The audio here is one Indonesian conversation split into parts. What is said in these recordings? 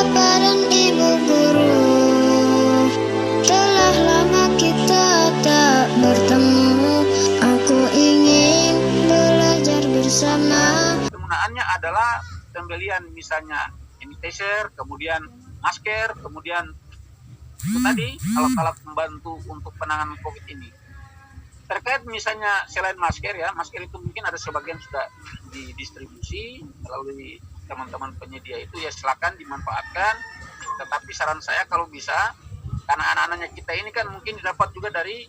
Bapak dan Ibu guru, telah lama kita tak bertemu. Aku ingin belajar bersama. Penggunaannya adalah pembelian misalnya sanitizer, kemudian masker, kemudian itu tadi alat-alat membantu untuk penanganan COVID ini. Terkait misalnya selain masker ya, masker itu mungkin ada sebagian sudah didistribusi melalui teman-teman penyedia itu, ya silakan dimanfaatkan. Tetapi saran saya kalau bisa, karena anak-anaknya kita ini kan mungkin didapat juga dari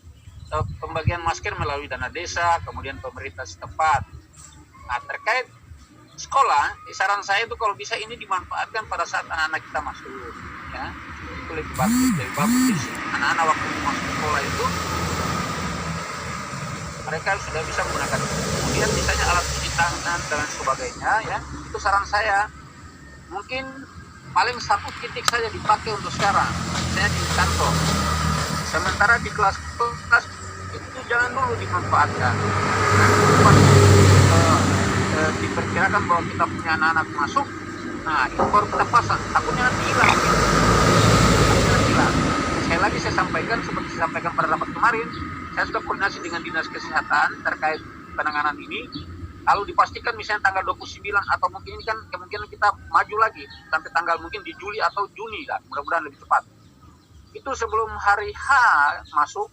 pembagian masker melalui dana desa, kemudian pemerintah setempat. Nah, terkait sekolah, saran saya itu kalau bisa ini dimanfaatkan pada saat anak-anak kita masuk, ya itu lebih bagus. Jadi anak-anak waktu masuk sekolah itu mereka sudah bisa menggunakan. Kemudian misalnya alat cuci tangan dan sebagainya, ya itu saran saya mungkin paling satu titik saja dipakai untuk sekarang, saya di kantor. Sementara di kelas-kelas itu jangan dulu dimanfaatkan. Diperkirakan bahwa kita punya anak-anak masuk, nah itu baru kita pasang, takutnya nanti hilang. Sekali lagi saya sampaikan, seperti saya sampaikan pada rapat kemarin, saya sudah koordinasi dengan Dinas Kesehatan terkait penanganan ini. Lalu dipastikan misalnya tanggal 29 atau mungkin ini kan kemungkinan kita maju lagi sampai tanggal mungkin di Juli atau Juni lah, mudah-mudahan lebih cepat. Itu sebelum hari H masuk,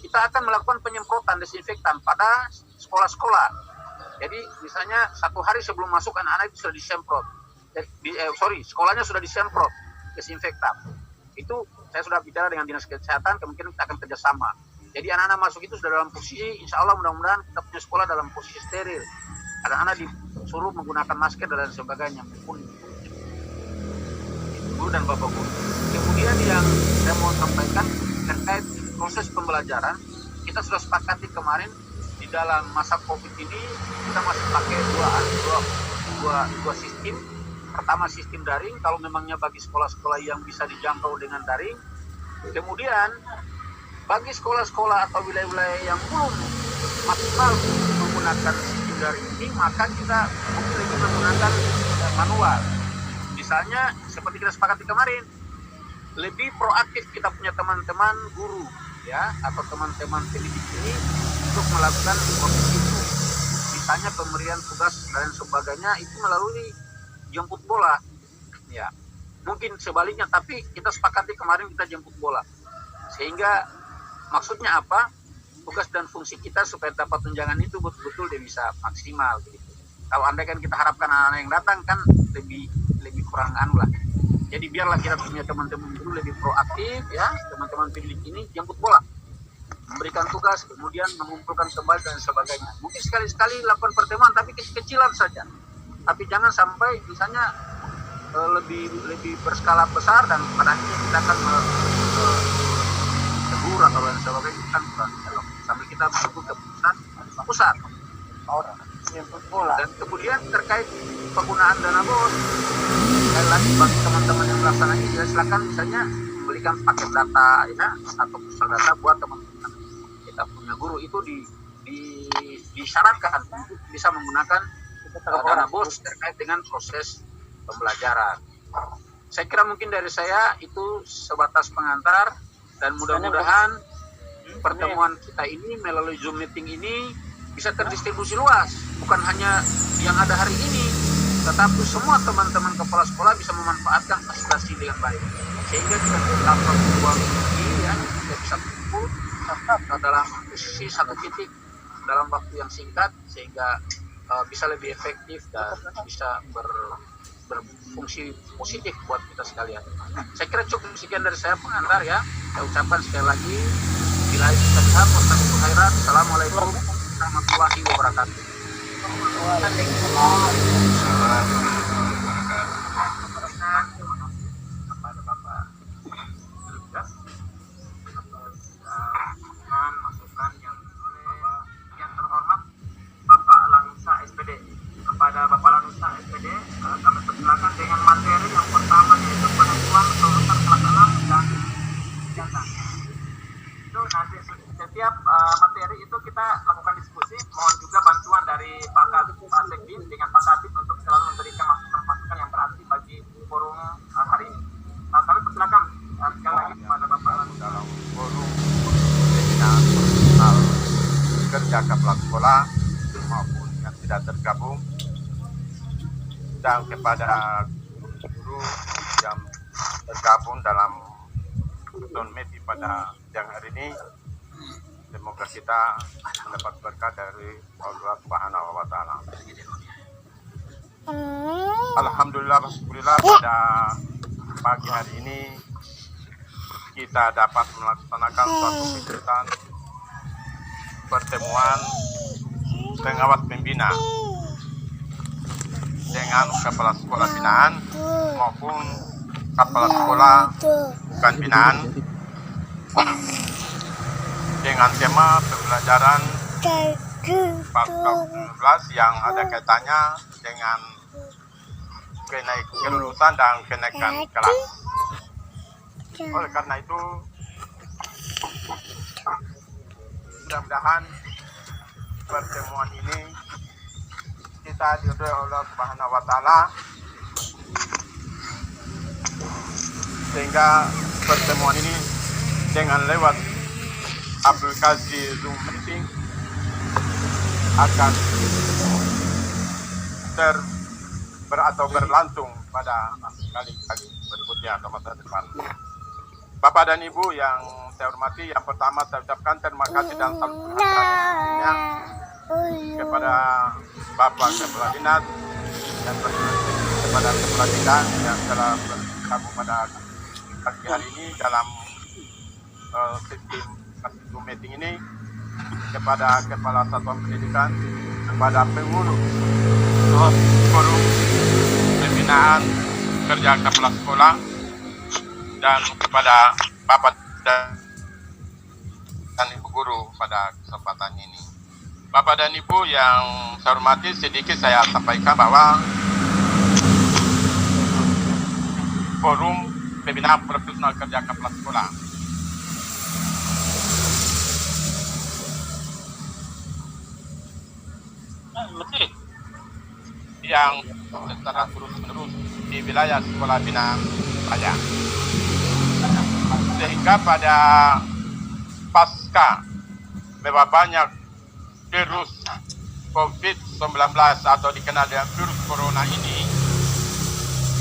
kita akan melakukan penyemprotan desinfektan pada sekolah-sekolah. Jadi misalnya satu hari sebelum masuk anak-anak itu sudah disemprot. Sekolahnya sudah disemprot desinfektan. Itu saya sudah bicara dengan Dinas Kesehatan, kemungkinan kita akan kerjasama. Jadi anak-anak masuk itu sudah dalam posisi, insya Allah mudah-mudahan kita punya sekolah dalam posisi steril. Anak-anak disuruh menggunakan masker dan sebagainya, maupun guru dan bapak guru. Kemudian yang saya mau sampaikan terkait proses pembelajaran, kita sudah sepakati kemarin di dalam masa COVID ini kita masih pakai dua sistem. Pertama sistem daring, kalau memangnya bagi sekolah-sekolah yang bisa dijangkau dengan daring. Kemudian bagi sekolah-sekolah atau wilayah-wilayah yang belum maksimal menggunakan sistem daring ini, maka kita mungkin menggunakan manual. Misalnya seperti kita sepakati kemarin, lebih proaktif kita punya teman-teman guru ya atau teman-teman pendidik ini untuk melakukan proses itu. Misalnya pemberian tugas dan sebagainya itu melalui jemput bola. Ya, mungkin sebaliknya, tapi kita sepakati kemarin kita jemput bola. Sehingga maksudnya apa? Tugas dan fungsi kita supaya dapat tunjangan itu betul-betul dia bisa maksimal gitu. Kalau andai kan kita harapkan anak-anak yang datang kan lebih kurang lah. Jadi biarlah kita punya teman-teman guru lebih proaktif ya, teman-teman pendidik ini jemput bola, memberikan tugas, kemudian mengumpulkan kembali dan sebagainya. Mungkin sekali-sekali lakukan pertemuan tapi kecil-kecilan saja. Tapi jangan sampai misalnya lebih berskala besar dan pada akhirnya kita akan tegur atau lain sebagainya, kan sambil kita bertemu ke pusat. Dan kemudian terkait penggunaan dana bos, sekali lagi bagi teman-teman yang melaksanakan ini, silakan misalnya memberikan paket data ya atau pusat data buat teman-teman kita punya guru itu disyaratkan untuk bisa menggunakan dana bos terkait dengan proses pembelajaran. Saya kira mungkin dari saya itu sebatas pengantar, dan mudah-mudahan pertemuan kita ini melalui Zoom meeting ini bisa terdistribusi luas, bukan hanya yang ada hari ini, tetapi semua teman-teman kepala sekolah bisa memanfaatkan fasilitasi dengan baik, sehingga kita dapat uang ini ya, kita bisa kumpul dalam posisi satu titik dalam waktu yang singkat, sehingga bisa lebih efektif dan bisa berfungsi positif buat kita sekalian. Saya kira cukup sekian dari saya pengantar ya. Saya ucapkan sekali lagi, bila kita lihat, Assalamualaikum warahmatullahi wabarakatuh. Kepada Bapak Lanusa SPD, kami persilakan dengan materi yang pertama yaitu penentuan kelulusan kelas 6 dan senjata. Itu nanti setiap materi itu kita lakukan diskusi. Mohon juga bantuan dari Pak Sekdi dengan Pak Kabit untuk selalu memberikan masukan-masukan yang berarti bagi forum hari ini. kerja kepala sekolah maupun yang tidak tergabung, dan kepada guru yang tergabung dalam Zoom meeting pada siang hari ini. Semoga kita mendapat berkat dari Allah Subhanahu wa Ta'ala. Alhamdulillah pada pagi hari ini kita dapat melaksanakan suatu kegiatan pertemuan pengawas pembina dengan kepala sekolah binaan maupun kepala sekolah bukan binaan dengan tema pembelajaran pasca 19 yang ada kaitannya dengan kelulusan dan kenaikan kelas. Oleh karena itu, mudah-mudahan pertemuan ini kita diridhoi oleh Subhanahu wa Ta'ala, sehingga pertemuan ini dengan lewat aplikasi Zoom meeting akan berlangsung pada kali-kali berikutnya atau masa depan. Bapak dan Ibu yang saya hormati, yang pertama saya ucapkan terima kasih dan salam sejahtera kepada Bapak Kepala Dinas dan kepada Kepala Dinas yang telah bergabung pada pagi hari ini dalam sistem Zoom meeting ini, kepada Kepala Satuan Pendidikan, kepada pengurus forum pembinaan kerja kepala sekolah, dan kepada Bapak dan Ibu guru pada kesempatan ini. Bapak dan Ibu yang saya hormati, sedikit saya sampaikan bahwa forum pembinaan profesional kerja kepala sekolah yang secara terus-menerus di wilayah sekolah binaan saja, sehingga pada pasca banyak virus COVID-19 atau dikenal dengan virus corona ini,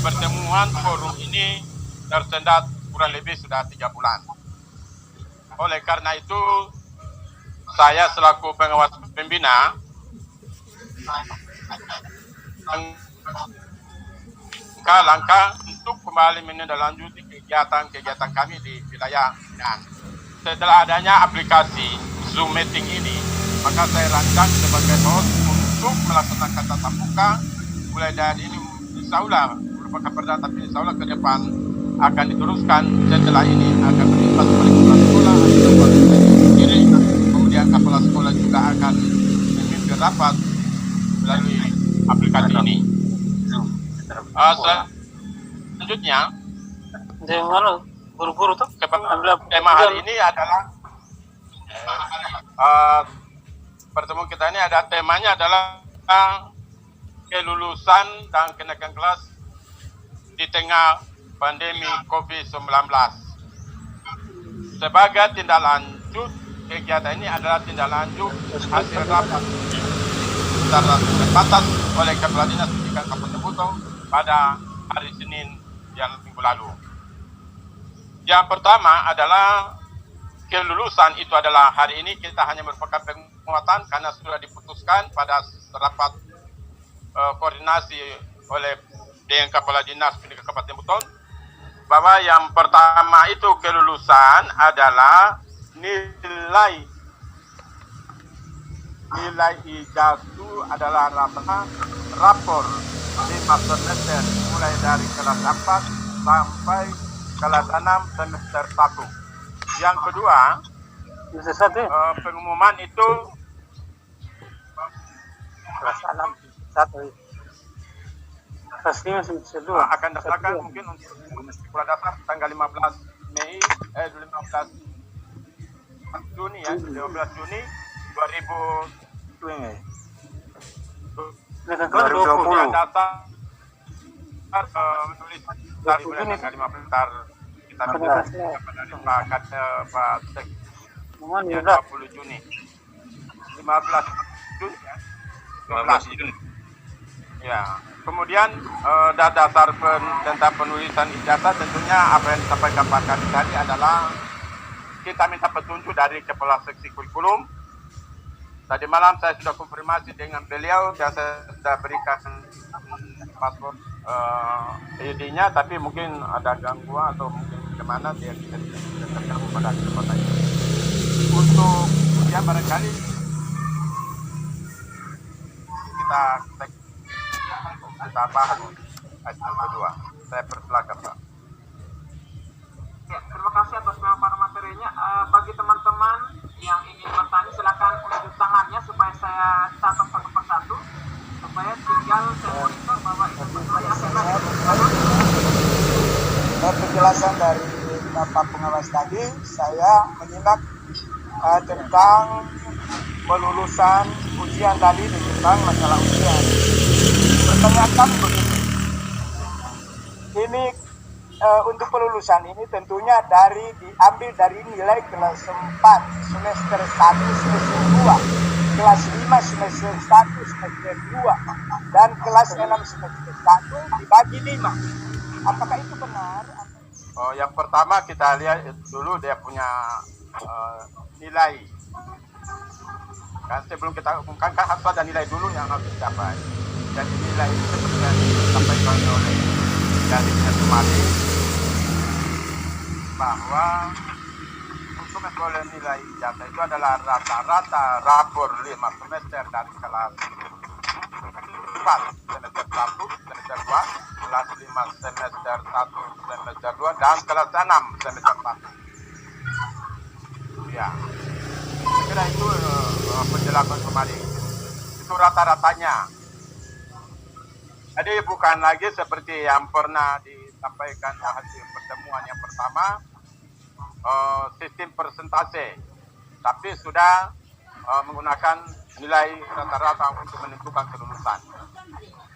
pertemuan forum ini tersendat kurang lebih sudah 3 bulan. Oleh karena itu, saya selaku pengawas pembina langkah untuk kembali menindaklanjuti kegiatan kami di wilayah binaan. Setelah adanya aplikasi Zoom meeting ini, maka saya rancang sebagai host untuk melaksanakan tatap muka mulai dari ini, insya Allah merupakan perdana, tapi insya Allah ke depan akan diteruskan. Setelah ini akan berimbas kepada kepala sekolah, sendiri, kemudian kepala sekolah juga akan memimpin rapat melalui aplikasi ini. Selanjutnya, guru-guru tuh tema hari ini adalah pertemuan kita ini ada temanya adalah kelulusan dan kenaikan kelas di tengah pandemi COVID-19. Sebagai tindak lanjut, kegiatan ini adalah tindak lanjut hasil rapat secara terbatas oleh Kepala Dinas Pendidikan Kabupaten Buton pada hari Senin yang minggu lalu. Yang pertama adalah kelulusan, itu adalah hari ini kita hanya merupakan penguatan karena sudah diputuskan pada rapat koordinasi oleh dengan Kepala Dinas Pendidikan Kabupaten Buton bahwa yang pertama itu kelulusan adalah nilai ijazah adalah rapor 5 semester mulai dari kelas 4 sampai kelas 6 semester 1. Yang kedua, pengumuman itu kelas 6 kelas 5 semester 2 akan daftarkan mungkin untuk sekolah dasar tanggal 15 Juni ya, 15 Juni 2020. Dasar menulis dari bulan tanggal 15 kita dari Pak 20 Juni. 15 Juni. 15 Juni. Ya, kemudian dasar tentang penulisan ijazah tentunya apa yang disampaikan Pak Kadis tadi adalah kita minta petunjuk dari Kepala Seksi Kurikulum. Tadi malam saya sudah konfirmasi dengan beliau dan saya sudah berikan paspor ID-nya, tapi mungkin ada gangguan atau mungkin bagaimana dia tidak terganggu pada kesempatan ini. Untuk ujian barangkali kita bahas hasil kedua. Saya persilakan Pak. Ya, terima kasih atas pemaparan materinya. Bagi teman-teman yang ingin bertanya, silakan unjuk tangannya supaya saya catat satu persatu, supaya tinggal saya monitor bahwa itu pertanyaan. Penjelasan dari Bapak Pengawas tadi, saya menyimak tentang pelulusan ujian tadi tentang masalah ujian. Pertanyaan kami begini, ini untuk pelulusan ini tentunya diambil dari nilai kelas 4 semester 1 semester 2, kelas 5 semester 1 semester 2, dan kelas 6 semester 1 dibagi 5. Apakah itu benar? Yang pertama kita lihat dulu dia punya nilai. Kan sebelum kita umumkan kan harus ada nilai dulu yang harus dicapai. Dan nilai itu seperti yang disampaikan oleh dari kemarin bahwa untuk memperoleh nilai ijazah itu adalah rata-rata rapor 5 semester dari kelas 4 semester 1 semester 2, kelas 5 semester 1 semester 2, dan kelas 6 semester 1. Ya, saya kira itu penjelasan kemarin. Itu rata-ratanya. Jadi bukan lagi seperti yang pernah disampaikan hasil pertemuan yang pertama, sistem persentase, tapi sudah menggunakan nilai rata-rata untuk menentukan kelulusan.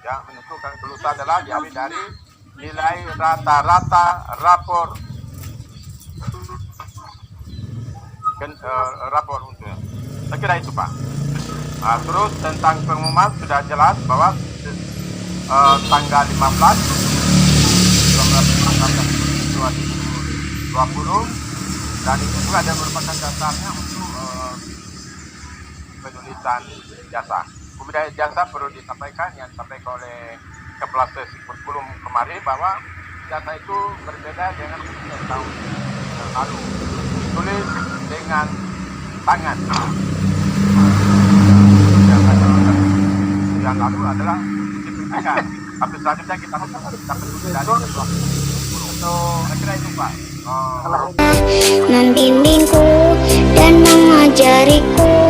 Ya, menentukan kelulusan adalah diambil dari nilai rata-rata rapor rapor untuk. Saya kira itu Pak. Terus tentang pengumuman sudah jelas bahwa tanggal 15 2020 dan itu juga ada merupakan dasarnya untuk penulisan jasa. Kemudian jasa perlu disampaikan yang disampaikan oleh Kepala Seksi Kurikulum kemarin bahwa jasa itu berbeda dengan tahun yang lalu. Ditulis dengan tangan. Yang lalu adalah disimplifikasikan. Tapi selanjutnya kita penulis dari sebuah akhirnya itu Pak. membimbingku dan mengajariku